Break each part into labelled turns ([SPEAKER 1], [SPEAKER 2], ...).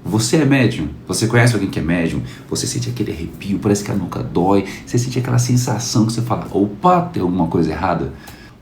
[SPEAKER 1] Você é médium? Você conhece alguém que é médium? Você sente aquele arrepio, parece que a nuca dói, você sente aquela sensação que você fala, opa, tem alguma coisa errada?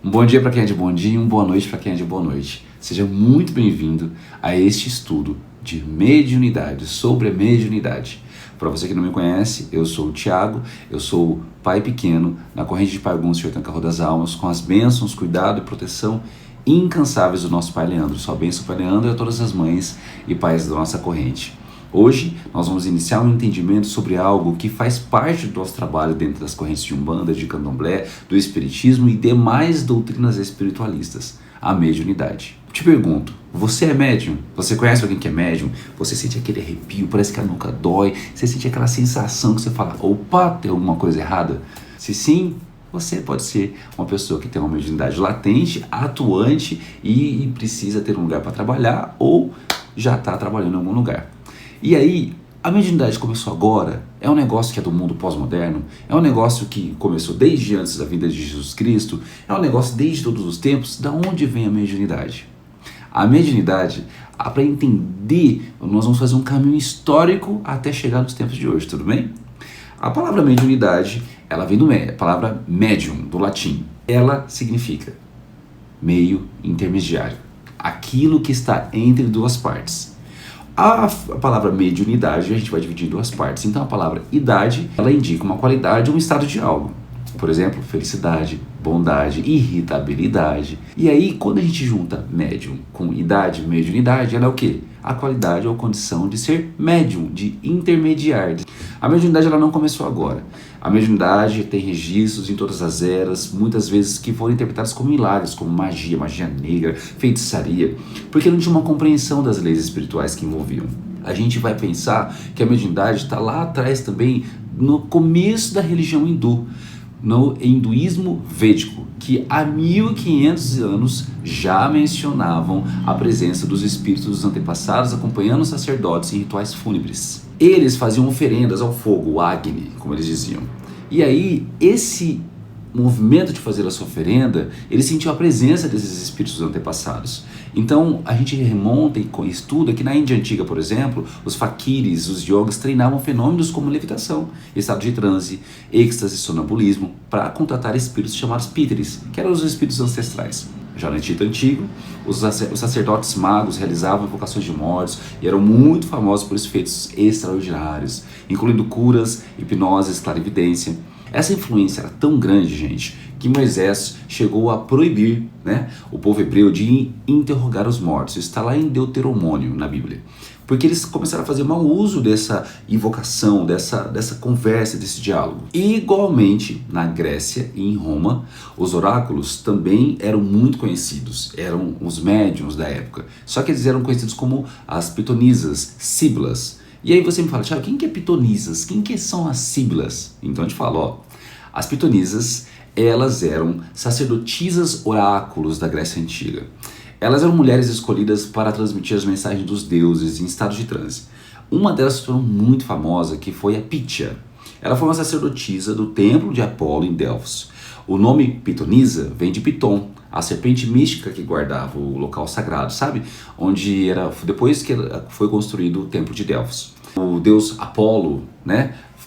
[SPEAKER 1] Um bom dia para quem é de bom dia e uma boa noite para quem é de boa noite. Seja muito bem-vindo a este estudo de mediunidade, sobre a mediunidade. Para você que não me conhece, eu sou o Thiago, eu sou pai pequeno na corrente de Pai Alguns, Senhor Tancarro das Almas, com as bênçãos, cuidado e proteção incansáveis do nosso Pai Leandro. Sua bênção, Pai Leandro, e a todas as mães e pais da nossa corrente. Hoje nós vamos iniciar um entendimento sobre algo que faz parte do nosso trabalho dentro das correntes de Umbanda, de Candomblé, do Espiritismo e demais doutrinas espiritualistas, a mediunidade. Te pergunto, você é médium? Você conhece alguém que é médium? Você sente aquele arrepio, parece que a nuca dói, você sente aquela sensação que você fala, opa, tem alguma coisa errada? Se sim, você pode ser uma pessoa que tem uma mediunidade latente, atuante e precisa ter um lugar para trabalhar ou já está trabalhando em algum lugar. E aí, a mediunidade começou agora? É um negócio que é do mundo pós-moderno? É um negócio que começou desde antes da vinda de Jesus Cristo? É um negócio desde todos os tempos? Da onde vem a mediunidade? A mediunidade, para entender, nós vamos fazer um caminho histórico até chegar nos tempos de hoje, tudo bem? A palavra mediunidade, ela vem da palavra medium, do latim. Ela significa meio intermediário, aquilo que está entre duas partes. A palavra mediunidade a gente vai dividir em duas partes. Então a palavra idade, ela indica uma qualidade ou um estado de algo. Por exemplo, felicidade, bondade, irritabilidade. E aí, quando a gente junta médium com idade, mediunidade, ela é o quê? A qualidade ou condição de ser médium, de intermediar. A mediunidade ela não começou agora. A mediunidade tem registros em todas as eras, muitas vezes que foram interpretados como milagres, como magia, magia negra, feitiçaria, porque não tinha uma compreensão das leis espirituais que envolviam. A gente vai pensar que a mediunidade está lá atrás também, no começo da religião hindu, no hinduísmo védico, que há 1500 anos já mencionavam a presença dos espíritos dos antepassados acompanhando os sacerdotes em rituais fúnebres. Eles faziam oferendas ao fogo, o Agni, como eles diziam. E aí, esse movimento de fazer essa oferenda, eles sentiam a presença desses espíritos antepassados. Então, a gente remonta e estuda que na Índia Antiga, por exemplo, os faquires, os yogas treinavam fenômenos como levitação, estado de transe, êxtase, sonambulismo, para contatar espíritos chamados píteres, que eram os espíritos ancestrais. Já no Egito Antigo, os sacerdotes magos realizavam invocações de mortos e eram muito famosos por esses feitos extraordinários, incluindo curas, hipnoses, clarividência. Essa influência era tão grande, gente, que Moisés chegou a proibir, o povo hebreu de interrogar os mortos. Isso está lá em Deuteronômio, na Bíblia. Porque eles começaram a fazer mau uso dessa invocação, dessa conversa, desse diálogo. E, igualmente, na Grécia e em Roma, os oráculos também eram muito conhecidos. Eram os médiuns da época. Só que eles eram conhecidos como as pitonisas, síbilas. E aí você me fala, Thiago, quem que é pitonisas? Quem que são as síbilas? Então eu te falo, as pitonisas, elas eram sacerdotisas oráculos da Grécia Antiga. Elas eram mulheres escolhidas para transmitir as mensagens dos deuses em estado de transe. Uma delas se tornou muito famosa, que foi a Pítia. Ela foi uma sacerdotisa do templo de Apolo em Delfos. O nome pitonisa vem de Piton, a serpente mística que guardava o local sagrado, sabe? Onde era depois que foi construído o templo de Delfos. O deus Apolo,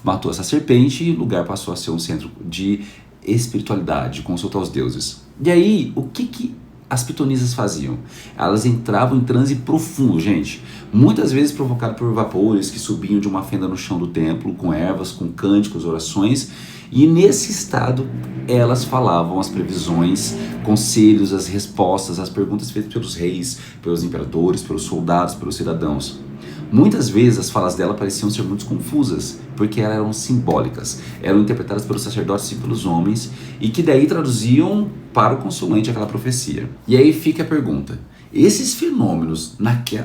[SPEAKER 1] matou essa serpente e o lugar passou a ser um centro de espiritualidade, de consulta aos deuses. E aí, o que as pitonisas faziam? Elas entravam em transe profundo, gente. Muitas vezes provocado por vapores que subiam de uma fenda no chão do templo, com ervas, com cânticos, orações. E nesse estado, elas falavam as previsões, conselhos, as respostas, as perguntas feitas pelos reis, pelos imperadores, pelos soldados, pelos cidadãos. Muitas vezes as falas dela pareciam ser muito confusas, porque elas eram simbólicas, eram interpretadas pelos sacerdotes e pelos homens, e que daí traduziam para o consulente aquela profecia. E aí fica a pergunta, esses fenômenos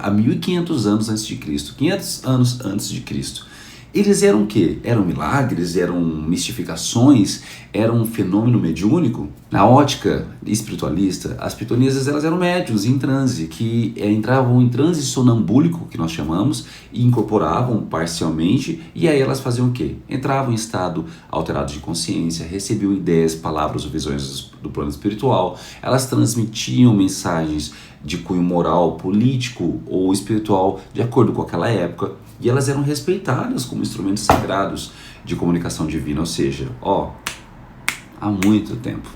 [SPEAKER 1] há 1500 anos antes de Cristo, 500 anos antes de Cristo, eles eram o quê? Eram milagres? Eram mistificações? Era um fenômeno mediúnico? Na ótica espiritualista, as pitonisas elas eram médiuns em transe, que entravam em transe sonambúlico, que nós chamamos, e incorporavam parcialmente, e aí elas faziam o quê? Entravam em estado alterado de consciência, recebiam ideias, palavras ou visões do plano espiritual, elas transmitiam mensagens de cunho moral, político ou espiritual de acordo com aquela época, e elas eram respeitadas como instrumentos sagrados de comunicação divina, ou seja, há muito tempo.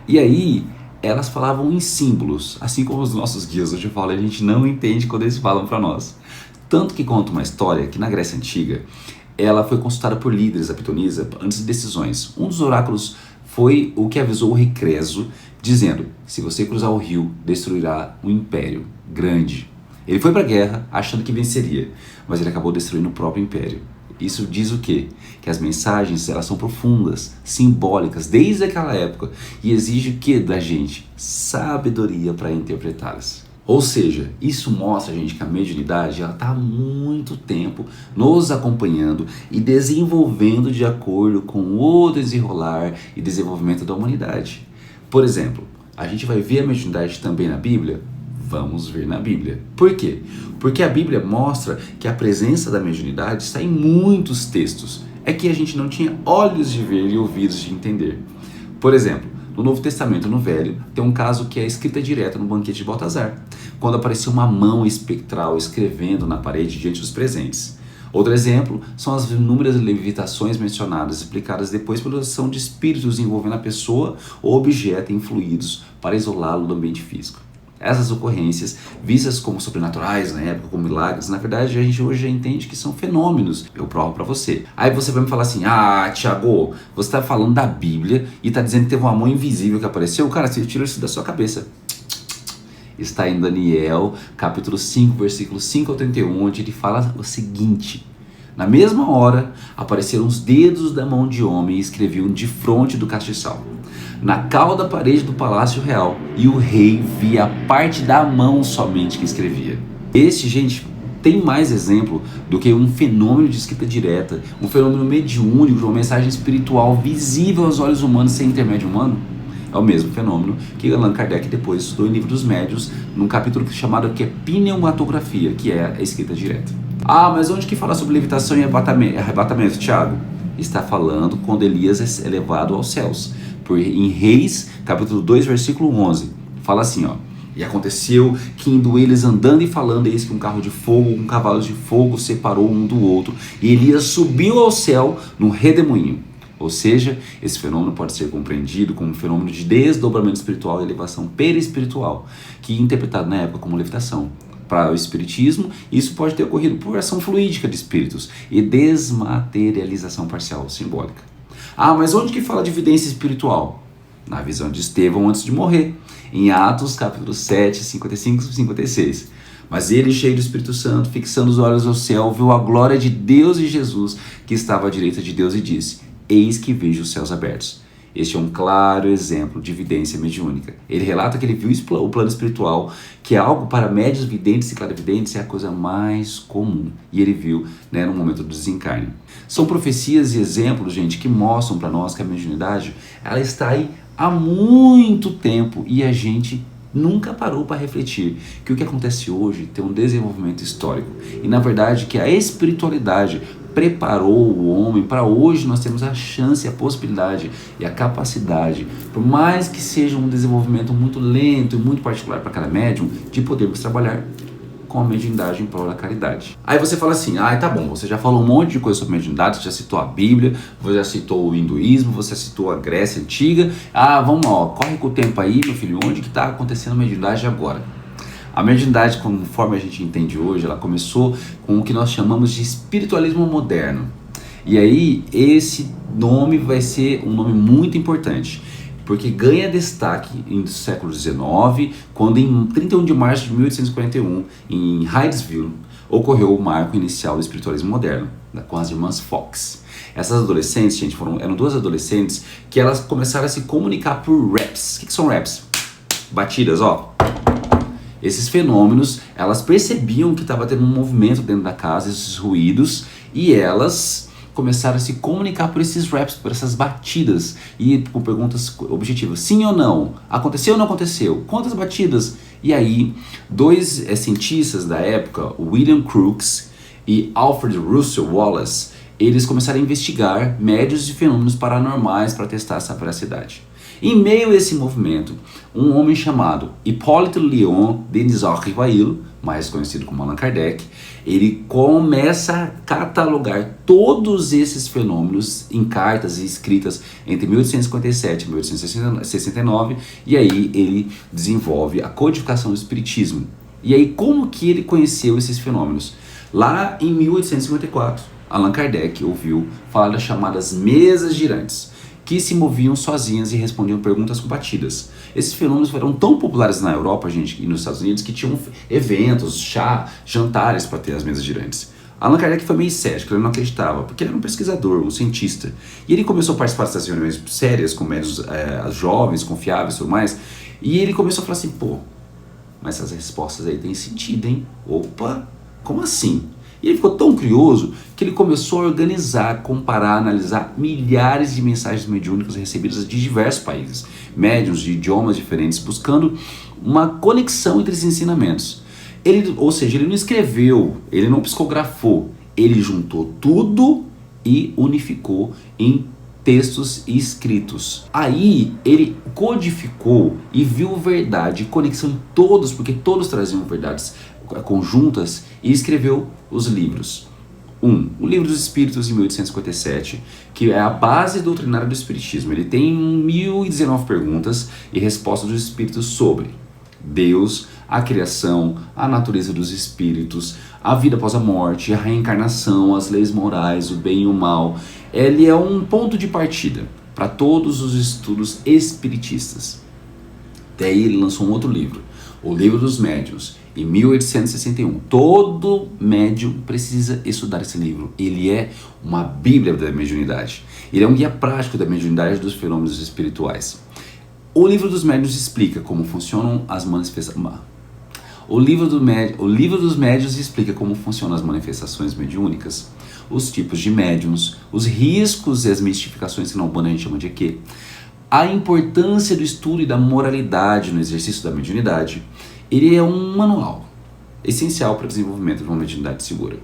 [SPEAKER 1] E aí, elas falavam em símbolos, assim como os nossos guias hoje falam, a gente não entende quando eles falam para nós. Tanto que conta uma história que na Grécia Antiga, ela foi consultada por líderes, a pitonisa, antes de decisões. Um dos oráculos foi o que avisou o rei Creso, dizendo: se você cruzar o rio, destruirá um império grande. Ele foi para a guerra achando que venceria, mas ele acabou destruindo o próprio império. Isso diz o quê? Que as mensagens, elas são profundas, simbólicas, desde aquela época, e exige o que da gente? Sabedoria para interpretá-las. Ou seja, isso mostra, gente, que a mediunidade está há muito tempo nos acompanhando e desenvolvendo de acordo com o desenrolar e desenvolvimento da humanidade. Por exemplo, a gente vai ver a mediunidade também na Bíblia? Vamos ver na Bíblia. Por quê? Porque a Bíblia mostra que a presença da mediunidade está em muitos textos. É que a gente não tinha olhos de ver e ouvidos de entender. Por exemplo, no Novo Testamento, no Velho, tem um caso que é escrita direta no banquete de Baltazar, quando apareceu uma mão espectral escrevendo na parede diante dos presentes. Outro exemplo são as inúmeras levitações mencionadas, explicadas depois pela ação de espíritos envolvendo a pessoa ou objeto influídos para isolá-lo do ambiente físico. Essas ocorrências, vistas como sobrenaturais na época, como milagres, na verdade a gente hoje já entende que são fenômenos. Eu provo pra você. Aí você vai me falar assim: Thiago, você tá falando da Bíblia e tá dizendo que teve uma mão invisível que apareceu? Cara, você tira isso da sua cabeça. Está em Daniel, capítulo 5, versículo 5 ao 31, onde ele fala o seguinte: na mesma hora, apareceram os dedos da mão de homem e escreviam defronte do castiçal, na cauda parede do palácio real, e o rei via a parte da mão somente que escrevia. Este, gente, tem mais exemplo do que um fenômeno de escrita direta, um fenômeno mediúnico de uma mensagem espiritual visível aos olhos humanos sem intermédio humano? É o mesmo fenômeno que Allan Kardec depois estudou em Livro dos Médiuns, num capítulo chamado que é pneumatografia, que é a escrita direta. Mas onde que fala sobre levitação e arrebatamento, Tiago? Está falando quando Elias é levado aos céus. Em Reis, capítulo 2, versículo 11, fala assim, e aconteceu que indo eles andando e falando, eis que um carro de fogo, um cavalo de fogo separou um do outro, e Elias subiu ao céu num redemoinho. Ou seja, esse fenômeno pode ser compreendido como um fenômeno de desdobramento espiritual e elevação perispiritual, que é interpretado na época como levitação. Para o espiritismo, isso pode ter ocorrido por ação fluídica de espíritos e desmaterialização parcial simbólica. Mas onde que fala de evidência espiritual? Na visão de Estevão antes de morrer, em Atos capítulo 7, 55 e 56. Mas ele, cheio do Espírito Santo, fixando os olhos ao céu, viu a glória de Deus e Jesus, que estava à direita de Deus, e disse: eis que vejo os céus abertos. Este é um claro exemplo de evidência mediúnica. Ele relata que ele viu o plano espiritual, que é algo para médiuns, videntes e clarividentes, é a coisa mais comum. E ele viu, no momento do desencarne. São profecias e exemplos, gente, que mostram para nós que a mediunidade, ela está aí há muito tempo e a gente nunca parou para refletir que o que acontece hoje tem um desenvolvimento histórico. E na verdade que a espiritualidade preparou o homem para hoje nós temos a chance, a possibilidade e a capacidade, por mais que seja um desenvolvimento muito lento e muito particular para cada médium, de podermos trabalhar com a mediunidade em prol da caridade. Aí você fala assim: tá bom, você já falou um monte de coisa sobre mediunidade, você já citou a Bíblia, você já citou o hinduísmo, você citou a Grécia Antiga. Vamos lá, corre com o tempo aí, meu filho, onde que está acontecendo a mediunidade agora? A mediunidade, conforme a gente entende hoje, ela começou com o que nós chamamos de espiritualismo moderno. E aí, esse nome vai ser um nome muito importante, porque ganha destaque no século XIX, quando em 31 de março de 1841, em Hydesville, ocorreu o marco inicial do espiritualismo moderno, com as irmãs Fox. Essas adolescentes, gente, eram duas adolescentes que elas começaram a se comunicar por raps. O que são raps? Batidas, Esses fenômenos, elas percebiam que estava tendo um movimento dentro da casa, esses ruídos, e elas começaram a se comunicar por esses raps, por essas batidas, e com perguntas objetivas. Sim ou não? Aconteceu ou não aconteceu? Quantas batidas? E aí, dois cientistas da época, William Crookes e Alfred Russel Wallace, eles começaram a investigar médios e fenômenos paranormais para testar essa veracidade. Em meio a esse movimento, um homem chamado Hippolyte Léon Denis Rivail, mais conhecido como Allan Kardec, ele começa a catalogar todos esses fenômenos em cartas e escritas entre 1857 e 1869, e aí ele desenvolve a codificação do espiritismo. E aí como que ele conheceu esses fenômenos? Lá em 1854, Allan Kardec ouviu falar das chamadas mesas girantes, que se moviam sozinhas e respondiam perguntas com batidas. Esses fenômenos foram tão populares na Europa, gente, e nos Estados Unidos, que tinham eventos, jantares para ter as mesas girantes. Allan Kardec foi meio cético, ele não acreditava, porque ele era um pesquisador, um cientista. E ele começou a participar dessas reuniões sérias, com médios jovens, confiáveis e tudo mais, e ele começou a falar assim, pô, mas essas respostas aí têm sentido, hein? Opa, como assim? E ele ficou tão curioso que ele começou a organizar, comparar, analisar milhares de mensagens mediúnicas recebidas de diversos países, médiuns de idiomas diferentes, buscando uma conexão entre esses ensinamentos. Ou seja, ele não escreveu, ele não psicografou, ele juntou tudo e unificou em textos escritos. Aí ele codificou e viu verdade e conexão em todos, porque todos traziam verdades conjuntas, e escreveu os livros. O Livro dos Espíritos, em 1857, que é a base doutrinária do Espiritismo. Ele tem 1019 perguntas e respostas dos Espíritos sobre Deus, a criação, a natureza dos espíritos, a vida após a morte, a reencarnação, as leis morais, o bem e o mal. Ele é um ponto de partida para todos os estudos espiritistas. Daí ele lançou um outro livro, o Livro dos Médiuns, em 1861. Todo médium precisa estudar esse livro. Ele é uma bíblia da mediunidade. Ele é um guia prático da mediunidade dos fenômenos espirituais. O Livro dos Médiuns explica como funcionam as manifestações. O livro dos Médiuns explica como funcionam as manifestações mediúnicas, os tipos de médiums, os riscos e as mistificações que na Umbanda a gente chama de EQ, a importância do estudo e da moralidade no exercício da mediunidade. Ele é um manual essencial para o desenvolvimento de uma mediunidade segura.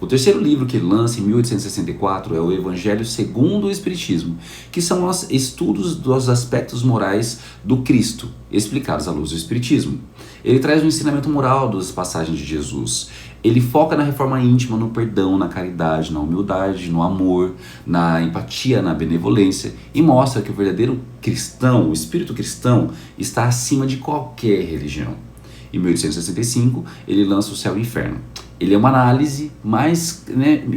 [SPEAKER 1] O terceiro livro que ele lança em 1864 é o Evangelho segundo o Espiritismo, que são os estudos dos aspectos morais do Cristo, explicados à luz do Espiritismo. Ele traz um ensinamento moral das passagens de Jesus. Ele foca na reforma íntima, no perdão, na caridade, na humildade, no amor, na empatia, na benevolência, e mostra que o verdadeiro cristão, o espírito cristão, está acima de qualquer religião. Em 1865, ele lança o Céu e o Inferno. Ele é uma análise mais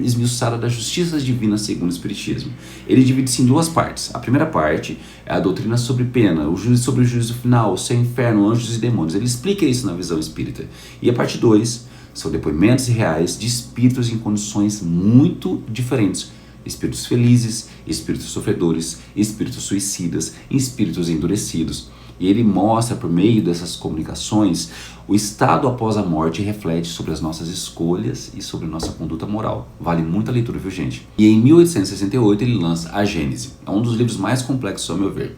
[SPEAKER 1] esmiuçada da justiça divina segundo o Espiritismo. Ele divide-se em duas partes. A primeira parte é a doutrina sobre pena, sobre o juízo final, o céu e o inferno, anjos e demônios. Ele explica isso na visão espírita. E a parte 2 são depoimentos reais de espíritos em condições muito diferentes. Espíritos felizes, espíritos sofredores, espíritos suicidas, espíritos endurecidos. E ele mostra, por meio dessas comunicações, o estado após a morte e reflete sobre as nossas escolhas e sobre nossa conduta moral. Vale muito a leitura, viu, gente? E em 1868 ele lança a Gênese. É um dos livros mais complexos, ao meu ver.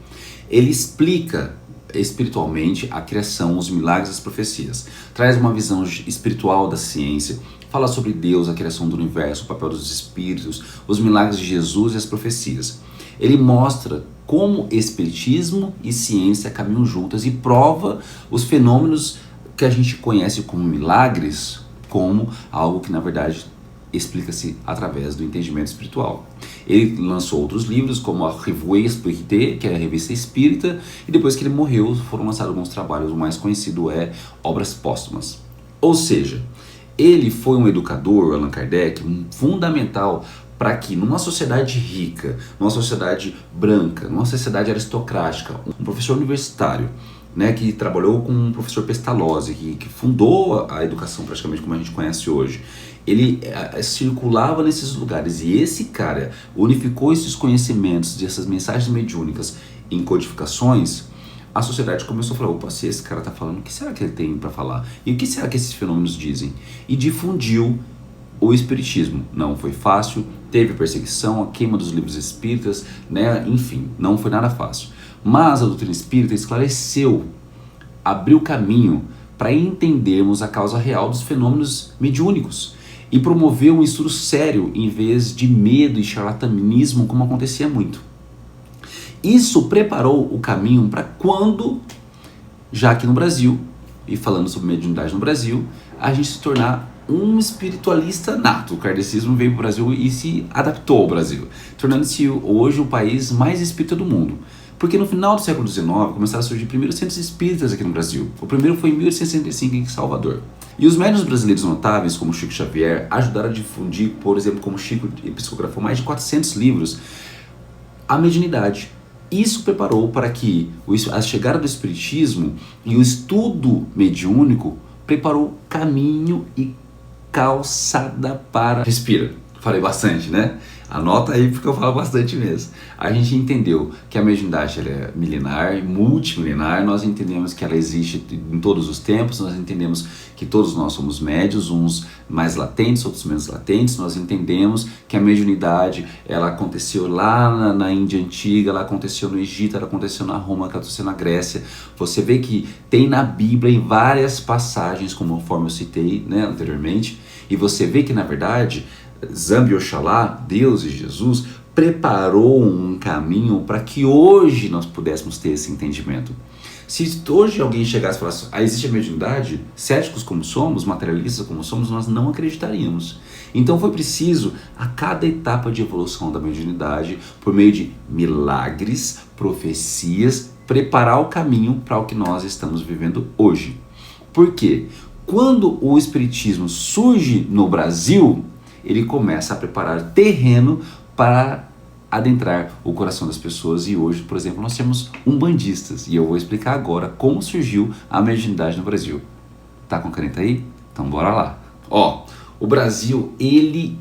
[SPEAKER 1] Ele explica espiritualmente a criação, os milagres e as profecias. Traz uma visão espiritual da ciência, fala sobre Deus, a criação do universo, o papel dos espíritos, os milagres de Jesus e as profecias. Ele mostra como espiritismo e ciência caminham juntas e prova os fenômenos que a gente conhece como milagres, como algo que na verdade explica-se através do entendimento espiritual. Ele lançou outros livros, como a Revue Spirite, que é a revista espírita, e depois que ele morreu foram lançados alguns trabalhos. O mais conhecido é Obras Póstumas. Ou seja, ele foi um educador, Allan Kardec, fundamental para que numa sociedade rica, numa sociedade branca, numa sociedade aristocrática, um professor universitário, que trabalhou com um professor Pestalozzi, que fundou a educação praticamente como a gente conhece hoje, ele circulava nesses lugares e esse cara unificou esses conhecimentos, essas mensagens mediúnicas em codificações. A sociedade começou a falar, opa, se esse cara está falando, o que será que ele tem para falar? E o que será que esses fenômenos dizem? E difundiu o espiritismo. Não foi fácil, teve perseguição, a queima dos livros espíritas, enfim, não foi nada fácil. Mas a doutrina espírita esclareceu, abriu caminho para entendermos a causa real dos fenômenos mediúnicos e promoveu um estudo sério em vez de medo e charlatanismo, como acontecia muito. Isso preparou o caminho para quando, já aqui no Brasil, e falando sobre mediunidade no Brasil, a gente se tornar um espiritualista nato. O kardecismo veio para o Brasil e se adaptou ao Brasil, tornando-se hoje o país mais espírita do mundo. Porque no final do século XIX começaram a surgir primeiros centros espíritas aqui no Brasil. O primeiro foi em 1865 em Salvador. E os médiuns brasileiros notáveis, como Chico Xavier, ajudaram a difundir, por exemplo, como Chico psicografou mais de 400 livros, a mediunidade. Isso preparou para que a chegada do espiritismo e o estudo mediúnico preparou caminho e calçada para... Respira, falei bastante, né? Anota aí porque eu falo bastante mesmo. A gente entendeu que a mediunidade ela é milenar, multimilenar, nós entendemos que ela existe em todos os tempos, nós entendemos que todos nós somos médios, uns mais latentes, outros menos latentes, nós entendemos que a mediunidade ela aconteceu lá na Índia Antiga, ela aconteceu no Egito, ela aconteceu na Roma, ela aconteceu na Grécia. Você vê que tem na Bíblia em várias passagens, conforme eu citei, né, anteriormente, e você vê que na verdade Zambi Oxalá, Deus e Jesus, preparou um caminho para que hoje nós pudéssemos ter esse entendimento. Se hoje alguém chegasse e falasse, existe a mediunidade, céticos como somos, materialistas como somos, nós não acreditaríamos. Então foi preciso, a cada etapa de evolução da mediunidade, por meio de milagres, profecias, preparar o caminho para o que nós estamos vivendo hoje. Por quê? Quando o espiritismo surge no Brasil, ele começa a preparar terreno para adentrar o coração das pessoas. E hoje, por exemplo, nós temos umbandistas. E eu vou explicar agora como surgiu a mediunidade no Brasil. Tá com caneta aí? Então bora lá. O Brasil, ele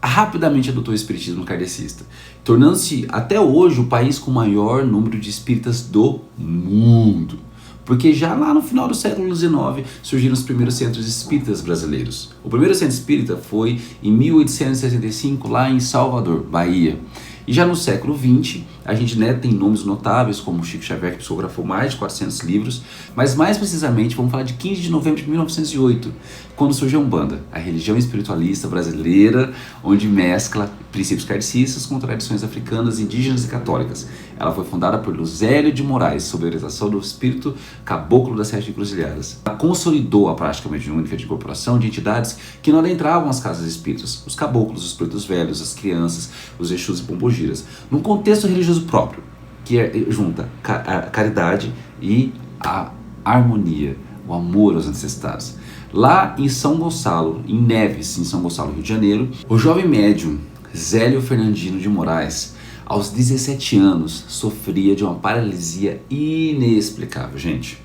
[SPEAKER 1] rapidamente adotou o espiritismo kardecista, tornando-se até hoje o país com o maior número de espíritas do mundo. Porque já lá no final do século XIX surgiram os primeiros centros espíritas brasileiros. O primeiro centro espírita foi em 1865, lá em Salvador, Bahia. E já no século XX, a gente tem nomes notáveis como Chico Xavier, que psicografou mais de 400 livros, mas mais precisamente vamos falar de 15 de novembro de 1908, quando surgiu a Umbanda, a religião espiritualista brasileira, onde mescla princípios kardecistas com tradições africanas, indígenas e católicas. Ela foi fundada por Luzélio de Moraes, sob a orientação do espírito caboclo das Sete Encruzilhadas. Ela consolidou a prática mediúnica de incorporação de entidades que não adentravam as casas espíritas, os caboclos, os pretos velhos, as crianças, os exus e pombogiras, num contexto religioso próprio, que junta a caridade e a harmonia, o amor aos necessitados. Lá em São Gonçalo, em Neves, em São Gonçalo, Rio de Janeiro, o jovem médium Zélio Fernandino de Moraes, aos 17 anos, sofria de uma paralisia inexplicável, gente.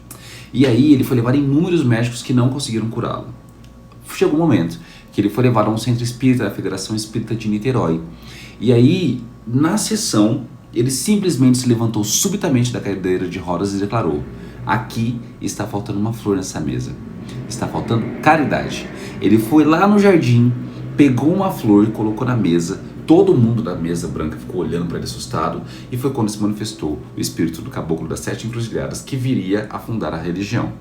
[SPEAKER 1] E aí ele foi levado em inúmeros médicos que não conseguiram curá-lo. Chegou um momento que ele foi levado a um centro espírita da Federação Espírita de Niterói. E aí, na sessão, ele simplesmente se levantou subitamente da cadeira de rodas e declarou: aqui está faltando uma flor nessa mesa. Está faltando caridade. Ele foi lá no jardim, pegou uma flor e colocou na mesa. Todo mundo da mesa branca ficou olhando para ele assustado, e foi quando se manifestou o espírito do caboclo das Sete Encruzilhadas, que viria a fundar a religião.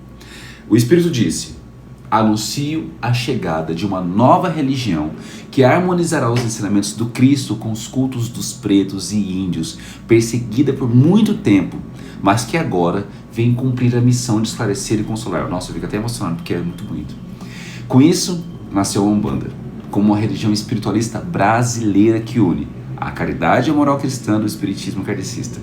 [SPEAKER 1] O espírito disse: anuncio a chegada de uma nova religião que harmonizará os ensinamentos do Cristo com os cultos dos pretos e índios, perseguida por muito tempo, mas que agora vem cumprir a missão de esclarecer e consolar. Nossa, eu fico até emocionado porque é muito bonito. Com isso, nasceu a Umbanda, como uma religião espiritualista brasileira que une a caridade e a moral cristã do espiritismo kardecista,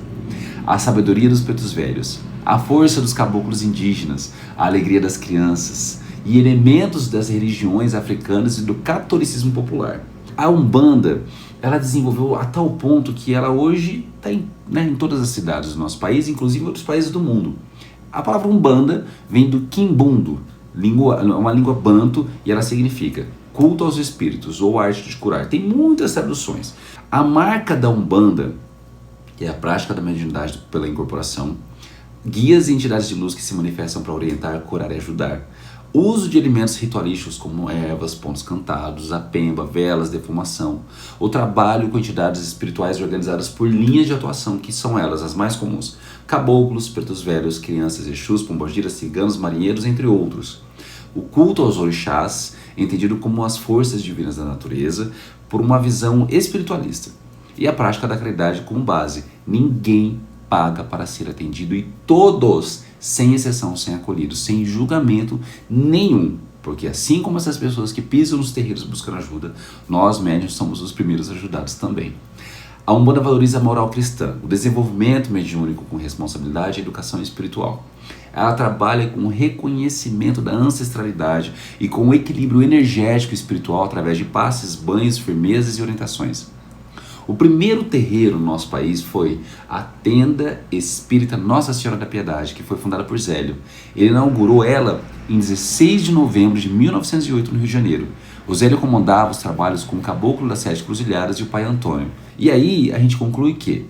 [SPEAKER 1] a sabedoria dos pretos velhos, a força dos caboclos indígenas, a alegria das crianças e elementos das religiões africanas e do catolicismo popular. A Umbanda, ela desenvolveu a tal ponto que ela hoje está em todas as cidades do nosso país, inclusive em outros países do mundo. A palavra Umbanda vem do Quimbundo, uma língua banto, e ela significa culto aos espíritos ou arte de curar. Tem muitas traduções. A marca da Umbanda, que é a prática da mediunidade pela incorporação, guias e entidades de luz que se manifestam para orientar, curar e ajudar, uso de alimentos ritualísticos como ervas, pontos cantados, a pemba, velas, defumação, o trabalho com entidades espirituais organizadas por linhas de atuação, que são elas as mais comuns: caboclos, pretos velhos, crianças, exus, pombogiras, ciganos, marinheiros, entre outros. O culto aos orixás, entendido como as forças divinas da natureza, por uma visão espiritualista. e a prática da caridade como base. Ninguém paga para ser atendido e todos, sem exceção, sem acolhidos, sem julgamento nenhum. Porque assim como essas pessoas que pisam nos terreiros buscando ajuda, nós médiuns somos os primeiros ajudados também. A Umbanda valoriza a moral cristã, o desenvolvimento mediúnico com responsabilidade e educação espiritual. Ela trabalha com o reconhecimento da ancestralidade e com o equilíbrio energético e espiritual através de passes, banhos, firmezas e orientações. O primeiro terreiro no nosso país foi a Tenda Espírita Nossa Senhora da Piedade, que foi fundada por Zélio. Ele inaugurou ela em 16 de novembro de 1908 no Rio de Janeiro. O Zélio comandava os trabalhos com o Caboclo das Sete Cruzilhadas e o Pai Antônio. E aí a gente conclui que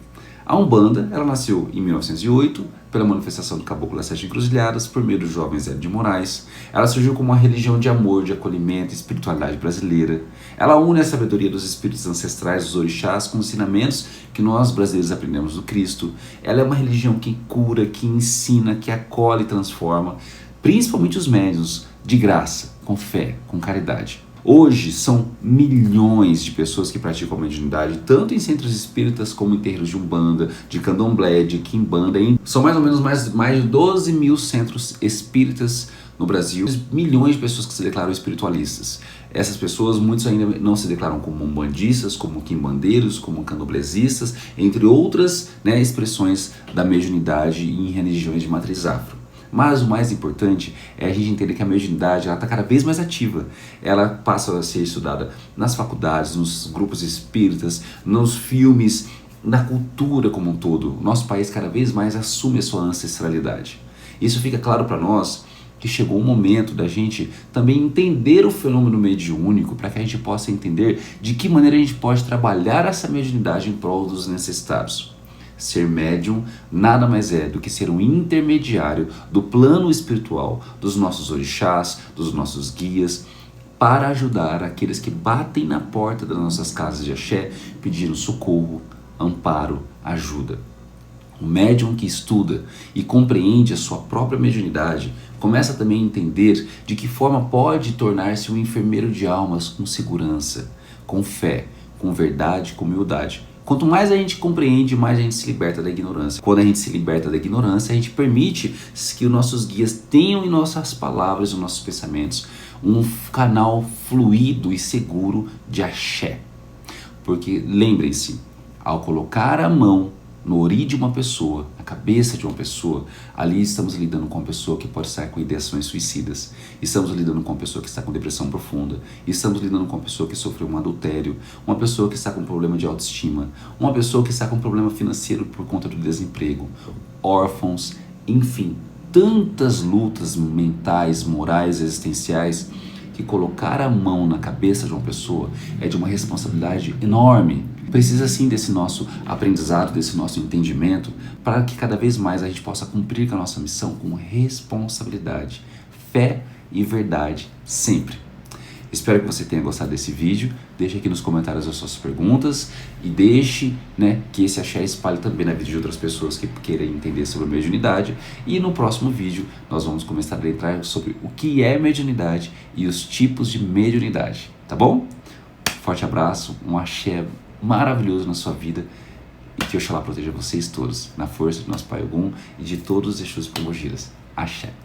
[SPEAKER 1] a Umbanda, ela nasceu em 1908 pela manifestação do Caboclo das Sete Encruzilhadas por meio do jovem Zélio de Moraes. Ela surgiu como uma religião de amor, de acolhimento e espiritualidade brasileira. Ela une a sabedoria dos espíritos ancestrais, dos orixás, com ensinamentos que nós brasileiros aprendemos do Cristo. Ela é uma religião que cura, que ensina, que acolhe e transforma, principalmente os médiuns, de graça, com fé, com caridade. Hoje são milhões de pessoas que praticam a mediunidade, tanto em centros espíritas como em terreiros de Umbanda, de Candomblé, de Quimbanda. São mais ou menos mais de 12 mil centros espíritas no Brasil, milhões de pessoas que se declaram espiritualistas. Essas pessoas, muitos ainda não se declaram como umbandistas, como quimbandeiros, como candomblesistas, entre outras expressões da mediunidade em religiões de matriz afro. Mas o mais importante é a gente entender que a mediunidade está cada vez mais ativa. Ela passa a ser estudada nas faculdades, nos grupos espíritas, nos filmes, na cultura como um todo. O nosso país cada vez mais assume a sua ancestralidade. Isso fica claro para nós que chegou o momento da gente também entender o fenômeno mediúnico para que a gente possa entender de que maneira a gente pode trabalhar essa mediunidade em prol dos necessitados. Ser médium nada mais é do que ser um intermediário do plano espiritual, dos nossos orixás, dos nossos guias, para ajudar aqueles que batem na porta das nossas casas de axé pedindo socorro, amparo, ajuda. O médium que estuda e compreende a sua própria mediunidade começa também a entender de que forma pode tornar-se um enfermeiro de almas com segurança, com fé, com verdade, com humildade. Quanto mais a gente compreende, mais a gente se liberta da ignorância. Quando a gente se liberta da ignorância, a gente permite que os nossos guias tenham em nossas palavras, em nossos pensamentos, um canal fluido e seguro de axé. Porque lembrem-se, ao colocar a mão no ori de uma pessoa, na cabeça de uma pessoa, ali estamos lidando com uma pessoa que pode estar com ideações suicidas, estamos lidando com uma pessoa que está com depressão profunda, estamos lidando com uma pessoa que sofreu um adultério, uma pessoa que está com problema de autoestima, uma pessoa que está com problema financeiro por conta do desemprego, órfãos, enfim, tantas lutas mentais, morais, existenciais, que colocar a mão na cabeça de uma pessoa é de uma responsabilidade enorme. Precisa sim desse nosso aprendizado, desse nosso entendimento, para que cada vez mais a gente possa cumprir com a nossa missão com responsabilidade, fé e verdade sempre. Espero que você tenha gostado desse vídeo. Deixe aqui nos comentários as suas perguntas e deixe que esse axé espalhe também na vida de outras pessoas que queiram entender sobre mediunidade. E no próximo vídeo nós vamos começar a entrar sobre o que é mediunidade e os tipos de mediunidade, tá bom? Forte abraço, um axé maravilhoso na sua vida e que Oxalá proteja vocês todos, na força do nosso Pai Ogum e de todos os Exus Pombogiras. Axé.